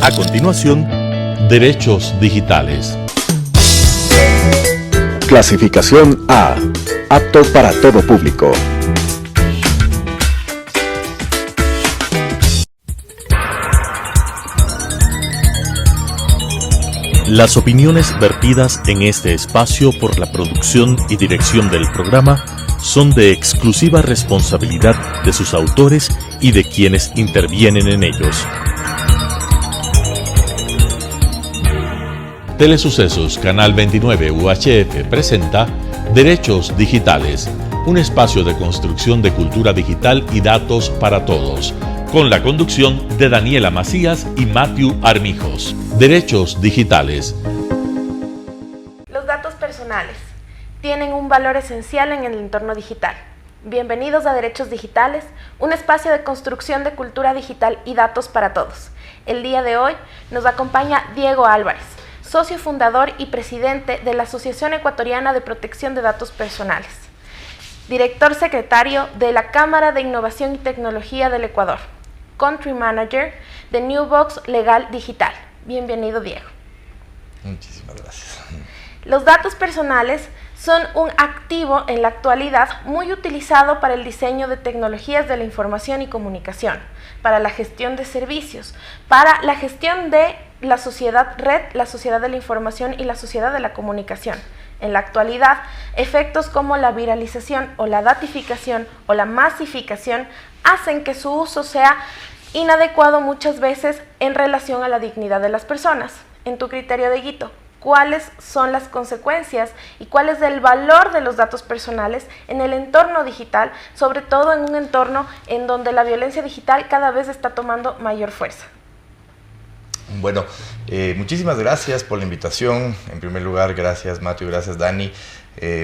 A continuación, derechos digitales. Clasificación A. Apto para todo público. Las opiniones vertidas en este espacio por la producción y dirección del programa son de exclusiva responsabilidad de sus autores y de quienes intervienen en ellos. Telesucesos Canal 29 UHF presenta Derechos Digitales, un espacio de construcción de cultura digital y datos para todos, con la conducción de Daniela Macías y Matthew Armijos. Derechos Digitales. Los datos personales tienen un valor esencial en el entorno digital. Bienvenidos a Derechos Digitales, un espacio de construcción de cultura digital y datos para todos. El día de hoy nos acompaña Diego Álvarez, socio fundador y presidente de la Asociación Ecuatoriana de Protección de Datos Personales, director secretario de la Cámara de Innovación y Tecnología del Ecuador, Country Manager de Newbox Legal Digital. Bienvenido, Diego. Muchísimas gracias. Los datos personales son un activo en la actualidad muy utilizado para el diseño de tecnologías de la información y comunicación, para la gestión de servicios, para la gestión de la sociedad red, la sociedad de la información y la sociedad de la comunicación. En la actualidad, efectos como la viralización o la datificación o la masificación hacen que su uso sea inadecuado muchas veces en relación a la dignidad de las personas. En tu criterio, Dieguito, ¿cuáles son las consecuencias y cuál es el valor de los datos personales en el entorno digital, sobre todo en un entorno en donde la violencia digital cada vez está tomando mayor fuerza? Bueno, muchísimas gracias por la invitación. En primer lugar, gracias Matthew, gracias Dani.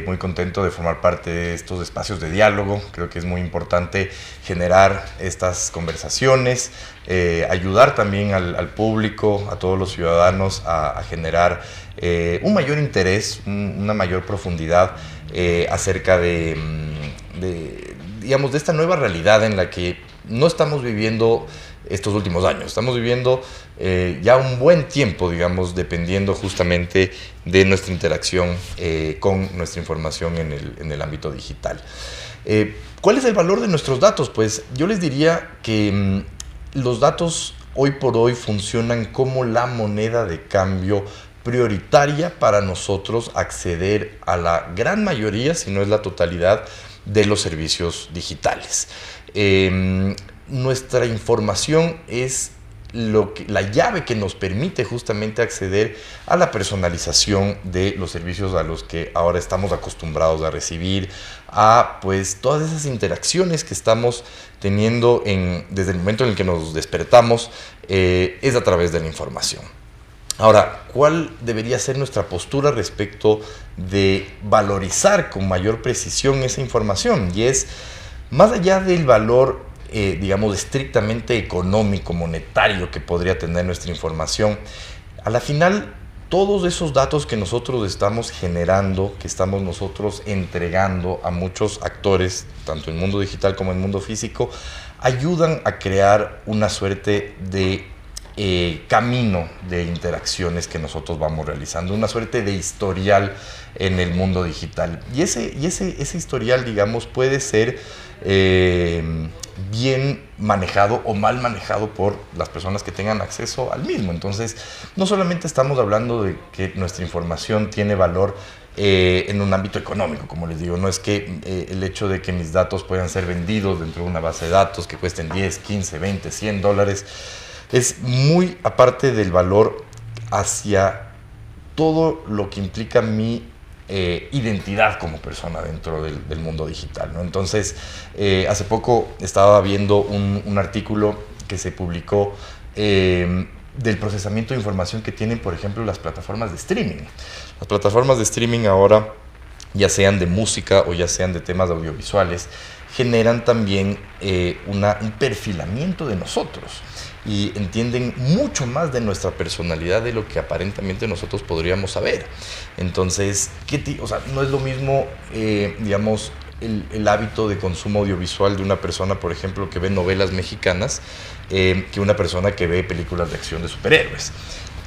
Muy contento de formar parte de estos espacios de diálogo. Creo que es muy importante generar estas conversaciones, ayudar también al público, a todos los ciudadanos a generar un mayor interés, una mayor profundidad acerca digamos, de esta nueva realidad en la que no estamos viviendo estos últimos años. Estamos viviendo ya un buen tiempo, digamos, dependiendo justamente de nuestra interacción con nuestra información en el ámbito digital. ¿Cuál es el valor de nuestros datos? Pues yo les diría que los datos hoy por hoy funcionan como la moneda de cambio prioritaria para nosotros acceder a la gran mayoría, si no es la totalidad, de los servicios digitales. Nuestra información es la llave que nos permite justamente acceder a la personalización de los servicios a los que ahora estamos acostumbrados a recibir, a pues todas esas interacciones que estamos teniendo desde el momento en el que nos despertamos, es a través de la información. Ahora, ¿cuál debería ser nuestra postura respecto de valorizar con mayor precisión esa información? Y es, más allá del valor digamos, estrictamente económico, monetario que podría tener nuestra información, a la final, todos esos datos que nosotros estamos generando, que estamos nosotros entregando a muchos actores, tanto en el mundo digital como en el mundo físico, ayudan a crear una suerte de camino de interacciones que nosotros vamos realizando, una suerte de historial en el mundo digital. Y ese historial, digamos, puede ser bien manejado o mal manejado por las personas que tengan acceso al mismo. Entonces, no solamente estamos hablando de que nuestra información tiene valor en un ámbito económico, como les digo, no es que el hecho de que mis datos puedan ser vendidos dentro de una base de datos que cuesten 10, 15, 20, $100, es muy aparte del valor hacia todo lo que implica mi identidad como persona dentro del mundo digital, ¿no? Entonces, hace poco estaba viendo un artículo que se publicó del procesamiento de información que tienen, por ejemplo, las plataformas de streaming. Las plataformas de streaming ahora, ya sean de música o ya sean de temas audiovisuales, generan también un perfilamiento de nosotros y entienden mucho más de nuestra personalidad de lo que aparentemente nosotros podríamos saber. Entonces, no es lo mismo, digamos, el hábito de consumo audiovisual de una persona, por ejemplo, que ve novelas mexicanas, que una persona que ve películas de acción de superhéroes.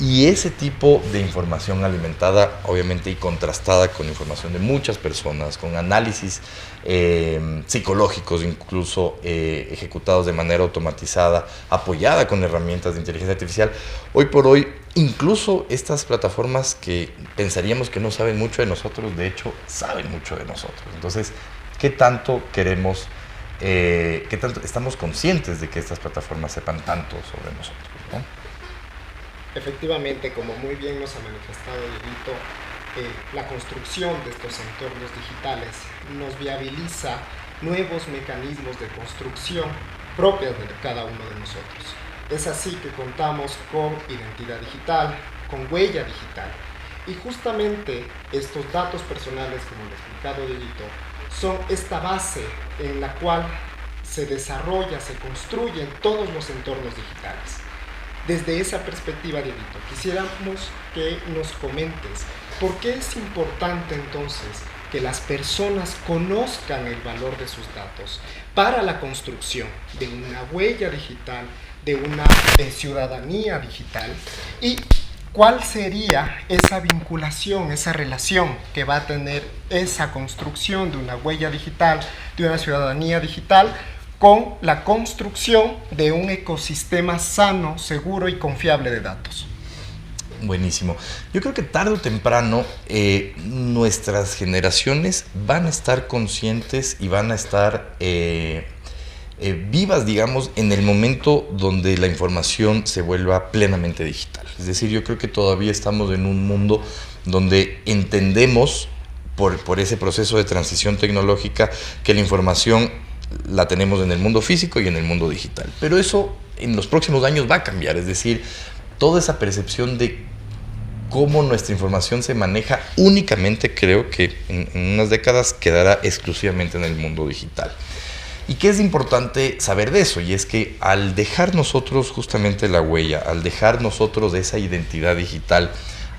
Y ese tipo de información alimentada, obviamente, y contrastada con información de muchas personas, con análisis psicológicos, incluso ejecutados de manera automatizada, apoyada con herramientas de inteligencia artificial, hoy por hoy, incluso estas plataformas que pensaríamos que no saben mucho de nosotros, de hecho, saben mucho de nosotros. Entonces, ¿qué tanto queremos, qué tanto estamos conscientes de que estas plataformas sepan tanto sobre nosotros, ¿no? Efectivamente, como muy bien nos ha manifestado Dieguito, la construcción de estos entornos digitales nos viabiliza nuevos mecanismos de construcción propias de cada uno de nosotros. Es así que contamos con identidad digital, con huella digital. Y justamente estos datos personales, como lo ha explicado Dieguito, son esta base en la cual se desarrolla, se construyen todos los entornos digitales. Desde esa perspectiva, Dieguito, quisiéramos que nos comentes por qué es importante entonces que las personas conozcan el valor de sus datos para la construcción de una huella digital, de una ciudadanía digital, y cuál sería esa vinculación, esa relación que va a tener esa construcción de una huella digital, de una ciudadanía digital, con la construcción de un ecosistema sano, seguro y confiable de datos. Buenísimo. Yo creo que tarde o temprano nuestras generaciones van a estar conscientes y van a estar vivas, digamos, en el momento donde la información se vuelva plenamente digital. Es decir, yo creo que todavía estamos en un mundo donde entendemos por ese proceso de transición tecnológica que la información la tenemos en el mundo físico y en el mundo digital. Pero eso en los próximos años va a cambiar, es decir, toda esa percepción de cómo nuestra información se maneja únicamente, creo que en unas décadas quedará exclusivamente en el mundo digital. ¿Y qué es importante saber de eso? Y es que al dejar nosotros justamente la huella, al dejar nosotros esa identidad digital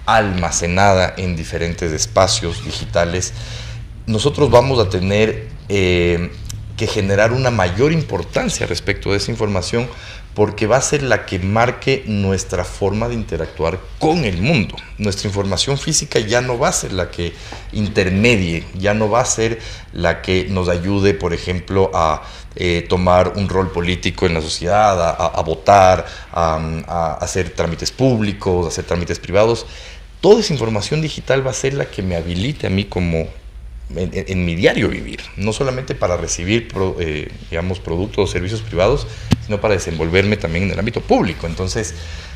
almacenada en diferentes espacios digitales, nosotros vamos a tener que generar una mayor importancia respecto de esa información, porque va a ser la que marque nuestra forma de interactuar con el mundo. Nuestra información física ya no va a ser la que intermedie, ya no va a ser la que nos ayude, por ejemplo, a tomar un rol político en la sociedad, a votar, a hacer trámites públicos, a hacer trámites privados. Toda esa información digital va a ser la que me habilite a mí como en mi diario vivir, no solamente para recibir digamos, productos o servicios privados, sino para desenvolverme también en el ámbito público. Entonces,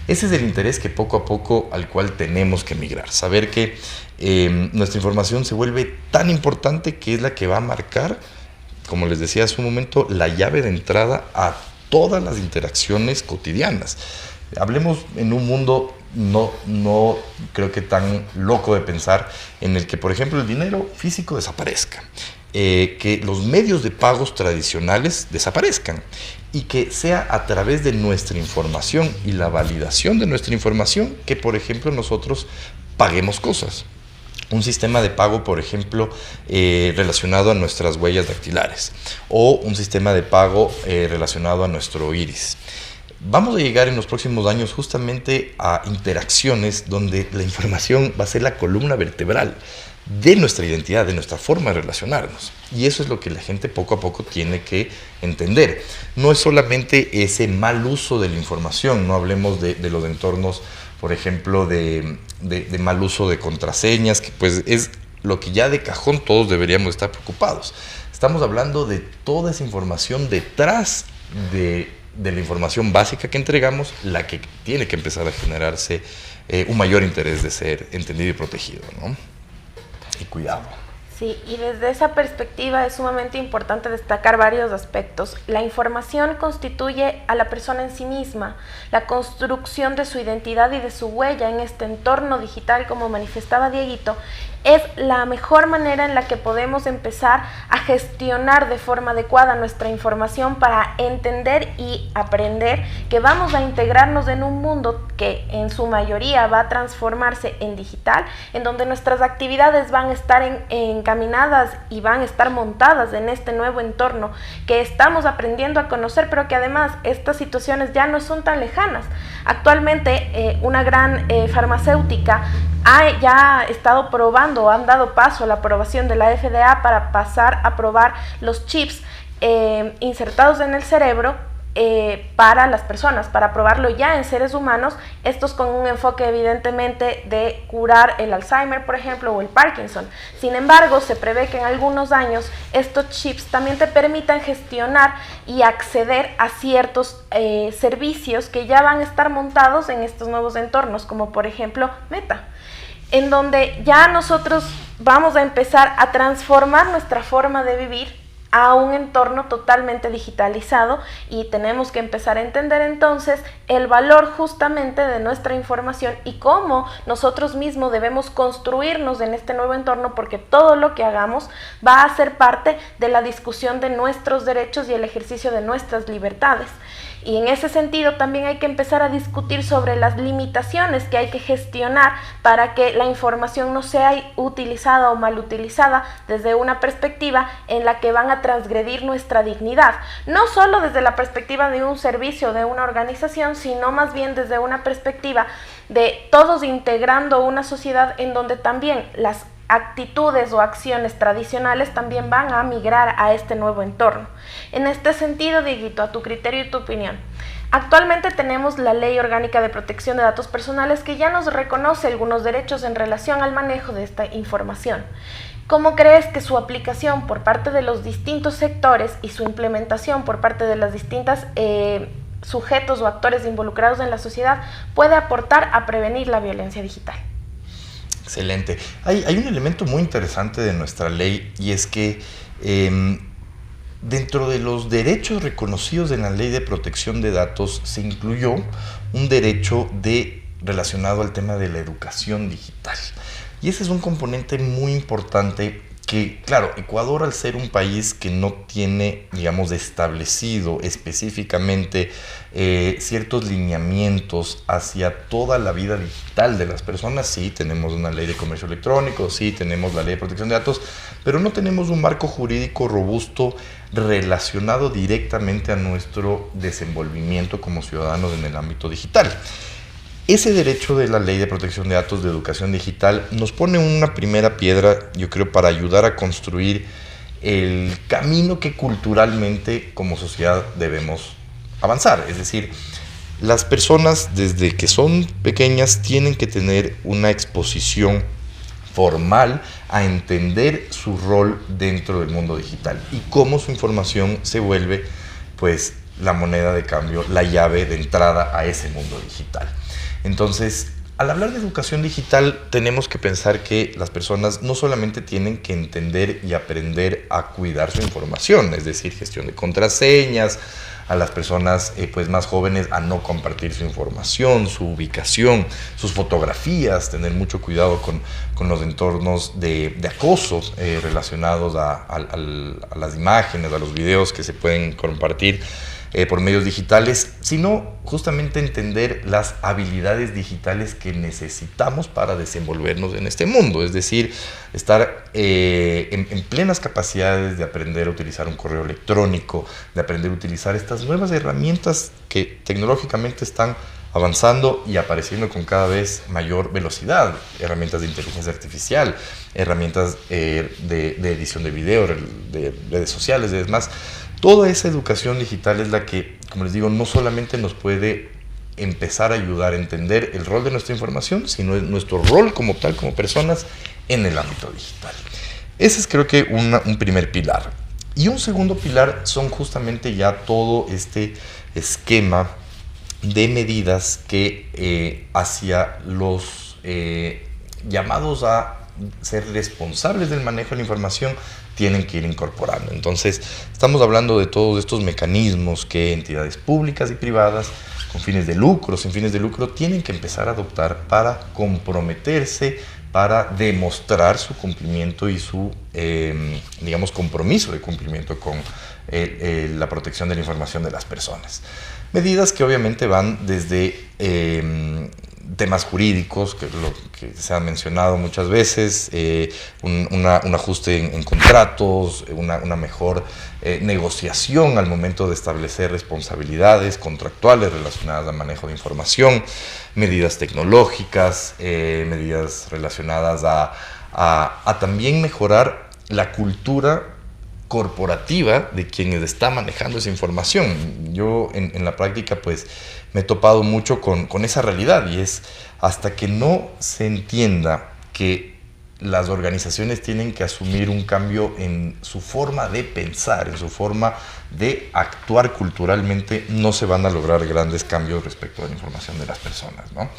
ese es el interés que poco a poco al cual tenemos que migrar, saber que nuestra información se vuelve tan importante que es la que va a marcar, como les decía hace un momento, la llave de entrada a todas las interacciones cotidianas. Hablemos en un mundo no creo que tan loco de pensar, en el que, por ejemplo, el dinero físico desaparezca, que los medios de pagos tradicionales desaparezcan, y que sea a través de nuestra información y la validación de nuestra información que, por ejemplo, nosotros paguemos cosas. Un sistema de pago, por ejemplo, relacionado a nuestras huellas dactilares, o un sistema de pago relacionado a nuestro iris. Vamos a llegar en los próximos años justamente a interacciones donde la información va a ser la columna vertebral de nuestra identidad, de nuestra forma de relacionarnos. Y eso es lo que la gente poco a poco tiene que entender. No es solamente ese mal uso de la información, no hablemos de los entornos, por ejemplo, de mal uso de contraseñas, que pues es lo que ya de cajón todos deberíamos estar preocupados. Estamos hablando de toda esa información detrás de la información básica que entregamos, la que tiene que empezar a generarse un mayor interés de ser entendido y protegido, ¿no? Y cuidado. Sí, y desde esa perspectiva es sumamente importante destacar varios aspectos. La información constituye a la persona en sí misma, la construcción de su identidad y de su huella en este entorno digital, como manifestaba Dieguito, es la mejor manera en la que podemos empezar a gestionar de forma adecuada nuestra información para entender y aprender que vamos a integrarnos en un mundo que en su mayoría va a transformarse en digital, en donde nuestras actividades van a estar encaminadas y van a estar montadas en este nuevo entorno que estamos aprendiendo a conocer, pero que además estas situaciones ya no son tan lejanas. Actualmente una gran farmacéutica ha ya estado probando, han dado paso a la aprobación de la FDA para pasar a probar los chips insertados en el cerebro para las personas, para probarlo ya en seres humanos, estos con un enfoque evidentemente de curar el Alzheimer, por ejemplo, o el Parkinson. Sin embargo, se prevé que en algunos años estos chips también te permitan gestionar y acceder a ciertos servicios que ya van a estar montados en estos nuevos entornos, como por ejemplo Meta, en donde ya nosotros vamos a empezar a transformar nuestra forma de vivir a un entorno totalmente digitalizado, y tenemos que empezar a entender entonces el valor justamente de nuestra información y cómo nosotros mismos debemos construirnos en este nuevo entorno, porque todo lo que hagamos va a ser parte de la discusión de nuestros derechos y el ejercicio de nuestras libertades. Y en ese sentido también hay que empezar a discutir sobre las limitaciones que hay que gestionar para que la información no sea utilizada o mal utilizada desde una perspectiva en la que van a transgredir nuestra dignidad. No solo desde la perspectiva de un servicio, de una organización, sino más bien desde una perspectiva de todos integrando una sociedad en donde también las actitudes o acciones tradicionales también van a migrar a este nuevo entorno. En este sentido, Dieguito, a tu criterio y tu opinión, actualmente tenemos la Ley Orgánica de Protección de Datos Personales que ya nos reconoce algunos derechos en relación al manejo de esta información. ¿Cómo crees que su aplicación por parte de los distintos sectores y su implementación por parte de las distintas sujetos o actores involucrados en la sociedad puede aportar a prevenir la violencia digital? Excelente. Hay un elemento muy interesante de nuestra ley, y es que dentro de los derechos reconocidos en la Ley de Protección de Datos se incluyó un derecho relacionado al tema de la educación digital. Y ese es un componente muy importante que, claro, Ecuador, al ser un país que no tiene, digamos, establecido específicamente ciertos lineamientos hacia toda la vida digital de las personas, sí tenemos una ley de comercio electrónico, sí tenemos la ley de protección de datos, pero no tenemos un marco jurídico robusto relacionado directamente a nuestro desenvolvimiento como ciudadanos en el ámbito digital. Ese derecho de la Ley de Protección de Datos de Educación Digital nos pone una primera piedra, yo creo, para ayudar a construir el camino que culturalmente como sociedad debemos avanzar. Es decir, las personas desde que son pequeñas tienen que tener una exposición formal a entender su rol dentro del mundo digital y cómo su información se vuelve, pues, la moneda de cambio, la llave de entrada a ese mundo digital. Entonces, al hablar de educación digital, tenemos que pensar que las personas no solamente tienen que entender y aprender a cuidar su información, es decir, gestión de contraseñas, a las personas pues más jóvenes a no compartir su información, su ubicación, sus fotografías, tener mucho cuidado con los entornos de acoso relacionados a las imágenes, a los videos que se pueden compartir por medios digitales, sino justamente entender las habilidades digitales que necesitamos para desenvolvernos en este mundo, es decir, estar en plenas capacidades de aprender a utilizar un correo electrónico, de aprender a utilizar estas nuevas herramientas que tecnológicamente están avanzando y apareciendo con cada vez mayor velocidad, herramientas de inteligencia artificial, herramientas de edición de video, de redes sociales y demás. Toda esa educación digital es la que, como les digo, no solamente nos puede empezar a ayudar a entender el rol de nuestra información, sino nuestro rol como tal, como personas, en el ámbito digital. Ese es, creo que, un primer pilar. Y un segundo pilar son justamente ya todo este esquema de medidas que hacia los llamados a ser responsables del manejo de la información tienen que ir incorporando. Entonces, estamos hablando de todos estos mecanismos que entidades públicas y privadas, con fines de lucro, sin fines de lucro, tienen que empezar a adoptar para comprometerse para demostrar su cumplimiento y su, digamos, compromiso de cumplimiento con la protección de la información de las personas. Medidas que obviamente van desde temas jurídicos, que se han mencionado muchas veces, un ajuste en contratos, una mejor negociación al momento de establecer responsabilidades contractuales relacionadas al manejo de información, medidas tecnológicas, medidas relacionadas a también mejorar la cultura corporativa de quienes está manejando esa información. Yo en la práctica pues me he topado mucho con esa realidad, y es hasta que no se entienda que las organizaciones tienen que asumir un cambio en su forma de pensar, en su forma de actuar culturalmente, no se van a lograr grandes cambios respecto a la información de las personas, ¿no?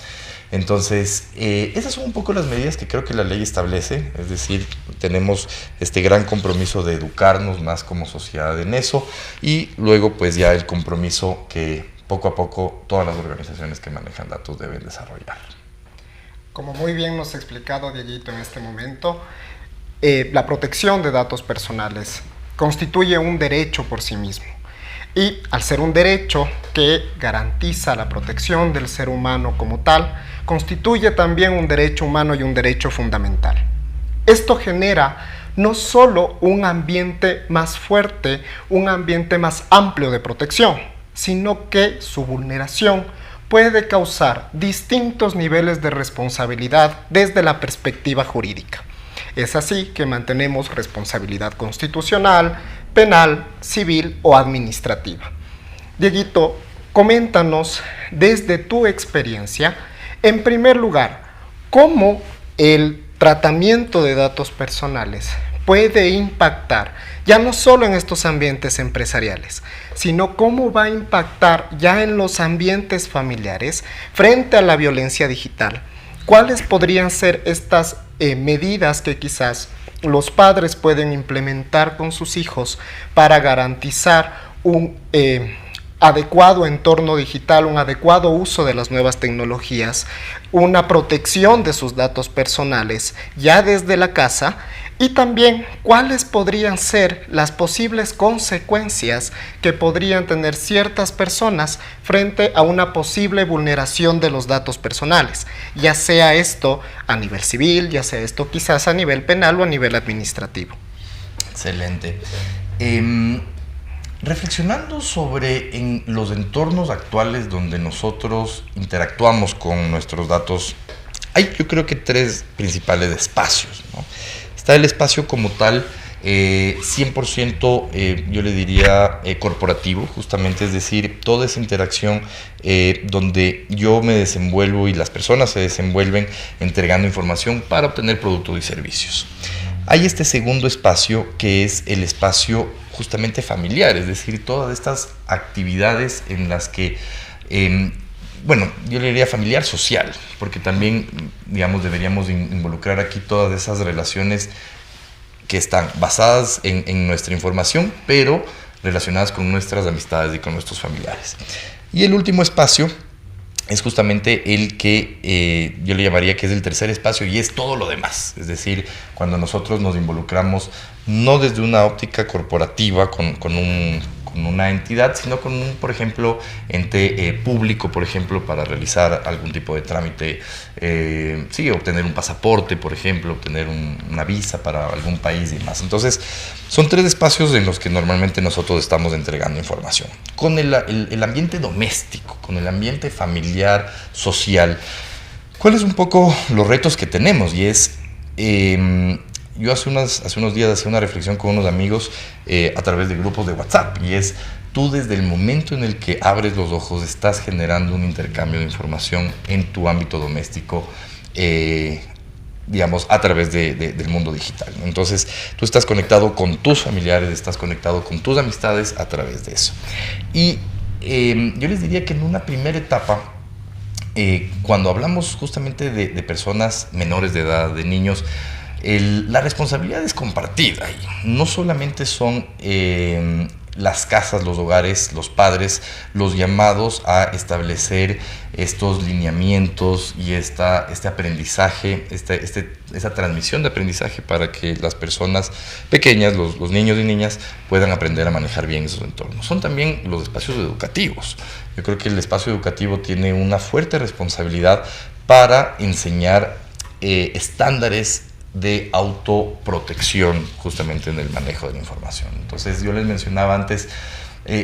Entonces, esas son un poco las medidas que creo que la ley establece, es decir, tenemos este gran compromiso de educarnos más como sociedad en eso, y luego pues ya el compromiso que poco a poco todas las organizaciones que manejan datos deben desarrollar. Como muy bien nos ha explicado Dieguito en este momento, la protección de datos personales constituye un derecho por sí mismo. Y al ser un derecho que garantiza la protección del ser humano como tal, constituye también un derecho humano y un derecho fundamental. Esto genera no solo un ambiente más fuerte, un ambiente más amplio de protección, sino que su vulneración puede causar distintos niveles de responsabilidad desde la perspectiva jurídica. Es así que mantenemos responsabilidad constitucional, penal, civil o administrativa. Dieguito, coméntanos desde tu experiencia, en primer lugar, cómo el tratamiento de datos personales puede impactar ya no solo en estos ambientes empresariales, sino cómo va a impactar ya en los ambientes familiares frente a la violencia digital. ¿Cuáles podrían ser estas medidas que quizás los padres pueden implementar con sus hijos para garantizar un adecuado entorno digital, un adecuado uso de las nuevas tecnologías, una protección de sus datos personales ya desde la casa? Y también, ¿cuáles podrían ser las posibles consecuencias que podrían tener ciertas personas frente a una posible vulneración de los datos personales? Ya sea esto a nivel civil, ya sea esto quizás a nivel penal o a nivel administrativo. Excelente. Reflexionando sobre en los entornos actuales donde nosotros interactuamos con nuestros datos, hay yo creo que tres principales espacios, ¿no? Está el espacio como tal, 100% yo le diría corporativo, justamente, es decir, toda esa interacción donde yo me desenvuelvo y las personas se desenvuelven entregando información para obtener productos y servicios. Hay este segundo espacio que es el espacio justamente familiar, es decir, todas estas actividades en las que, bueno, yo le diría familiar social, porque también, digamos, deberíamos involucrar aquí todas esas relaciones que están basadas en nuestra información, pero relacionadas con nuestras amistades y con nuestros familiares. Y el último espacio es justamente el que yo le llamaría que es el tercer espacio, y es todo lo demás. Es decir, cuando nosotros nos involucramos no desde una óptica corporativa con una entidad, sino con un, por ejemplo, ente público, por ejemplo, para realizar algún tipo de trámite, sí, obtener un pasaporte, por ejemplo, obtener una visa para algún país y demás. Entonces, son tres espacios en los que normalmente nosotros estamos entregando información. Con el ambiente doméstico, con el ambiente familiar, social, ¿cuáles un poco los retos que tenemos? Y es... yo hace unos días hacía una reflexión con unos amigos a través de grupos de WhatsApp, y es, tú desde el momento en el que abres los ojos estás generando un intercambio de información en tu ámbito doméstico, digamos, a través del mundo digital. Entonces, tú estás conectado con tus familiares, estás conectado con tus amistades a través de eso. Y yo les diría que en una primera etapa, cuando hablamos justamente de personas menores de edad, de niños, la responsabilidad es compartida. No solamente son las casas, los hogares, los padres, los llamados a establecer estos lineamientos y este aprendizaje, esa transmisión de aprendizaje para que las personas pequeñas, los niños y niñas, puedan aprender a manejar bien esos entornos. Son también los espacios educativos. Yo creo que el espacio educativo tiene una fuerte responsabilidad para enseñar estándares de autoprotección justamente en el manejo de la información. Entonces, yo les mencionaba antes,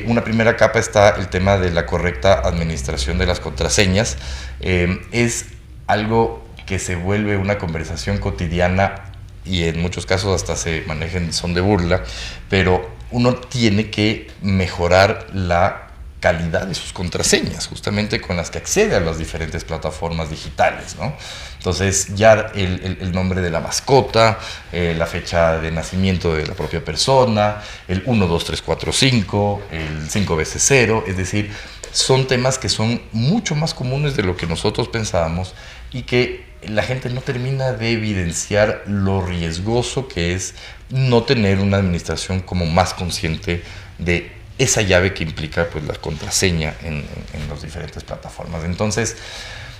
una primera capa está el tema de la correcta administración de las contraseñas. Es algo que se vuelve una conversación cotidiana y en muchos casos hasta se maneja en son de burla, pero uno tiene que mejorar la calidad de sus contraseñas, justamente con las que accede a las diferentes plataformas digitales, ¿no? Entonces, ya el nombre de la mascota, la fecha de nacimiento de la propia persona, el 1, 2, 3, 4, 5, el 5 veces 0, es decir, son temas que son mucho más comunes de lo que nosotros pensábamos y que la gente no termina de evidenciar lo riesgoso que es no tener una administración como más consciente de esa llave que implica pues la contraseña en las diferentes plataformas. Entonces,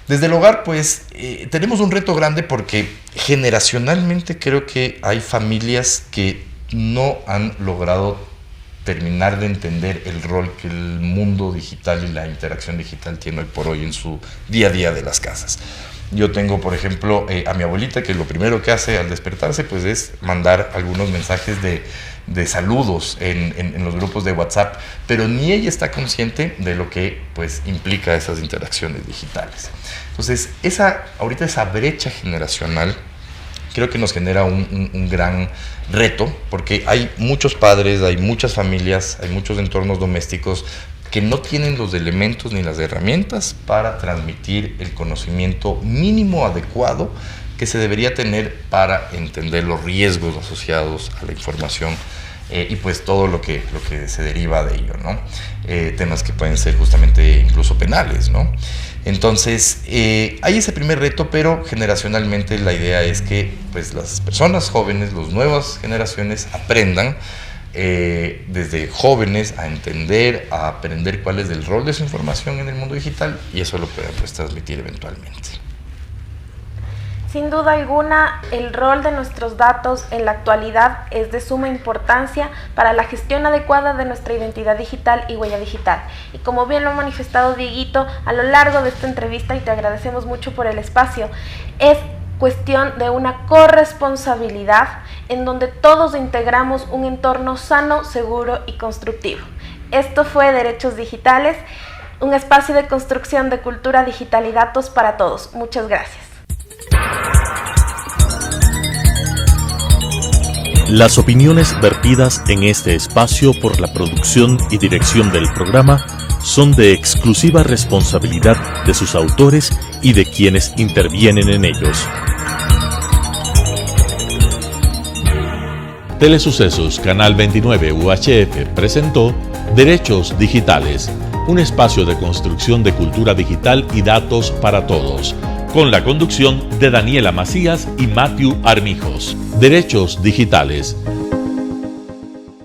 desde el hogar pues tenemos un reto grande porque generacionalmente creo que hay familias que no han logrado terminar de entender el rol que el mundo digital y la interacción digital tiene hoy por hoy en su día a día de las casas. Yo tengo, por ejemplo, a mi abuelita que lo primero que hace al despertarse pues es mandar algunos mensajes de saludos en los grupos de WhatsApp, pero ni ella está consciente de lo que pues implica esas interacciones digitales. Entonces, ahorita esa brecha generacional creo que nos genera un gran reto, porque hay muchos padres, hay muchas familias, hay muchos entornos domésticos que no tienen los elementos ni las herramientas para transmitir el conocimiento mínimo adecuado que se debería tener para entender los riesgos asociados a la información y pues todo lo que se deriva de ello, ¿no? Temas que pueden ser justamente incluso penales, ¿no? Entonces, hay ese primer reto, pero generacionalmente la idea es que pues, las personas jóvenes, las nuevas generaciones aprendan desde jóvenes a entender, a aprender cuál es el rol de su información en el mundo digital y eso lo puedan pues, transmitir eventualmente. Sin duda alguna, el rol de nuestros datos en la actualidad es de suma importancia para la gestión adecuada de nuestra identidad digital y huella digital. Y como bien lo ha manifestado Dieguito a lo largo de esta entrevista, y te agradecemos mucho por el espacio, es cuestión de una corresponsabilidad en donde todos integramos un entorno sano, seguro y constructivo. Esto fue Derechos Digitales, un espacio de construcción de cultura digital y datos para todos. Muchas gracias. Las opiniones vertidas en este espacio por la producción y dirección del programa son de exclusiva responsabilidad de sus autores y de quienes intervienen en ellos. Telesucesos Canal 29 UHF presentó Derechos Digitales, un espacio de construcción de cultura digital y datos para todos, con la conducción de Daniela Macías y Matthew Armijos. Derechos Digitales,